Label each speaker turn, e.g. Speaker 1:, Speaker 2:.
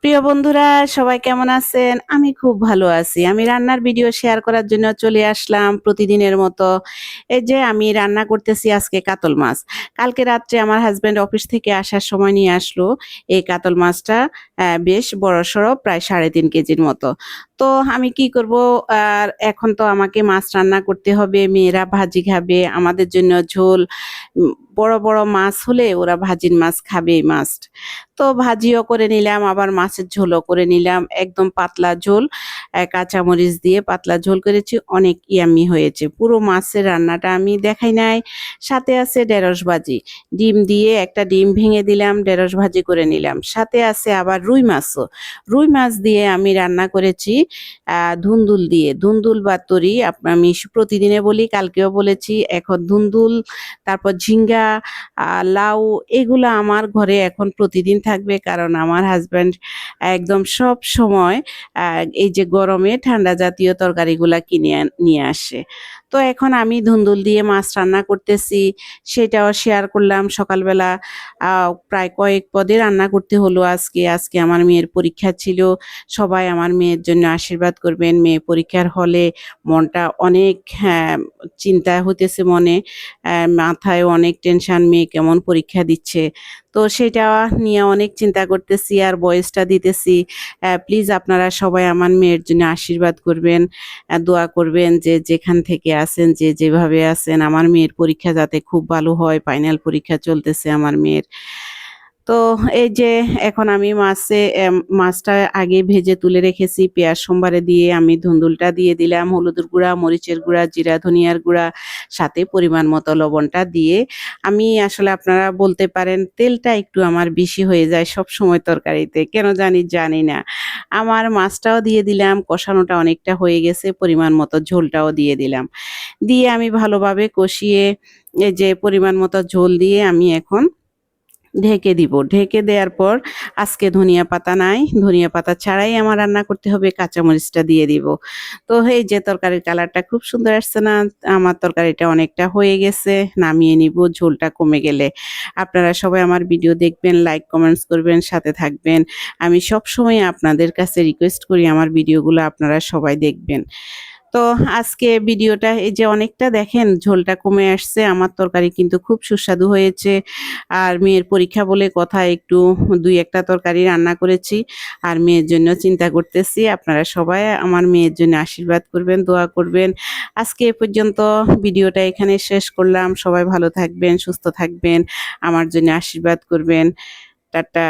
Speaker 1: প্রিয় বন্ধুরা, সবাই কেমন আছেন? আমি খুব ভালো আছি। আমি রান্নার ভিডিও শেয়ার করার জন্য চলে আসলাম প্রতিদিনের মতো। এই যে আমি রান্না করতেছি আজকে কাতল মাছ। কালকে রাত্রে আমার হাসব্যান্ড অফিস থেকে আসার সময় নিয়ে আসলো এই কাতল মাছটা। বেশ বড়সড়, প্রায় ৩.৫ কেজির মতো। তো আমি কি করব? আর এখন তো আমাকে মাছ রান্না করতে হবে। মেয়েরা ভাজি খাবে, আমাদের জন্য ঝোল। বড়, বড় মাছ হলে ওরা ভাজির মাছ খাবেই মাস্ট। তো ভাজিও করে নিলাম, আবার মাছের ঝোলও করে নিলাম। একদম পাতলা ঝোল, কাঁচামরিচ দিয়ে পাতলা ঝোল করেছি। অনেক ইয়াম্মি হয়েছে। পুরো মাছের রান্নাটা আমি দেখাই নাই। সাথে আছে ঢেঁড়স ভাজি। ডিম দিয়ে একটা ডিম ভেঙে দিলাম, ঢেঁড়স ভাজি করে নিলাম। সাথে আছে আবার রুই মাছও। রুই মাছ দিয়ে আমি রান্না করেছি ধুন্দুল দিয়ে। ধুন্দুল বা তরি আমি প্রতিদিনে বলি, কালকেও বলেছি। এখন ধুন্দুল, তারপর ঝিঙ্গা, লাউ, এগুলা আমার ঘরে এখন প্রতিদিন থাকবে। কারণ আমার হাসব্যান্ড একদম সব সময় এই যে গরমে ঠান্ডা জাতীয় তরকারিগুলা কিনে নিয়ে আসে। তো এখন আমি ধুন্দুল দিয়ে মাছ রান্না করতেছি, সেটাও শেয়ার করলাম। সকালবেলা প্রায় কয়েক পদে রান্না করতে হলো আজকে। আজকে আমার মেয়ের পরীক্ষা ছিল। সবাই আমার মেয়ের জন্য আশীর্বাদ করবেন। মেয়ে পরীক্ষার হলে মনটা অনেক চিন্তা হইতেছে মনে। মাথায় অনেক টেনশন, মেয়ে কেমন পরীক্ষা দিচ্ছে। তো সেটা নিয়ে অনেক চিন্তা করতেছি আর ভয়েসটা দিতেছি। প্লিজ আপনারা সবাই আমার মেয়ের জন্য আশীর্বাদ করবেন, দোয়া করবেন, যে যেখান থেকে আছেন, যে যেভাবে আছেন। আমার মেয়ের পরীক্ষা যাতে খুব ভালো হয়। ফাইনাল পরীক্ষা চলতেছে আমার মেয়ের। তো এই যে এখন আমি মাছটা আগে ভেজে তুলে রেখেছি। পেঁয়াজ সোমবারে দিয়ে আমি ধুন্দুলটা দিয়ে দিলাম। হলুদের গুঁড়া, মরিচের গুঁড়া, জিরা ধনিয়ার গুঁড়া, সাথে পরিমাণ মতো লবণটা দিয়ে আমি আসলে, আপনারা বলতে পারেন তেলটা একটু আমার বেশি হয়ে যায় সবসময় তরকারিতে। কেন জানি না। আমার মাছটাও দিয়ে দিলাম। কষানোটা অনেকটা হয়ে গেছে। পরিমাণ মতো ঝোলটাও দিয়ে দিলাম। দিয়ে আমি ভালোভাবে কষিয়ে, এই যে পরিমাণ মতো ঝোল দিয়ে আমি এখন ঢেকে দিব। ঢেকে দেওয়ার পর আজকে ধনিয়া পাতা নাই। ধনিয়া পাতা ছাড়াই আমার রান্না করতে হবে। কাঁচামরিচটা দিয়ে দিব। তো এই যে তরকারির কালারটা খুব সুন্দর আসছে না? আমার তরকারিটা অনেকটা হয়ে গেছে। নামিয়ে নিব ঝোলটা কমে গেলে। আপনারা সবাই আমার ভিডিও দেখবেন, লাইক কমেন্টস করবেন, সাথে থাকবেন। আমি সবসময় আপনাদের কাছে রিকোয়েস্ট করি আমার ভিডিওগুলো আপনারা সবাই দেখবেন। তো আজকে ভিডিওটা এই যে অনেকটা দেখেন ঝোলটা কমে আসছে। আমার তরকারি কিন্তু খুব সুস্বাদু হয়েছে। আর মেয়ের পরীক্ষা বলে কথা, একটু ২-১ টা তরকারি রান্না করেছি। আর মেয়ের জন্য চিন্তা করতেছি। আপনারা সবাই আমার মেয়ের জন্য আশীর্বাদ করবেন, দোয়া করবেন। আজকে এ পর্যন্ত ভিডিওটা এখানে শেষ করলাম। সবাই ভালো থাকবেন, সুস্থ থাকবেন। আমার জন্য আশীর্বাদ করবেন। টাটা।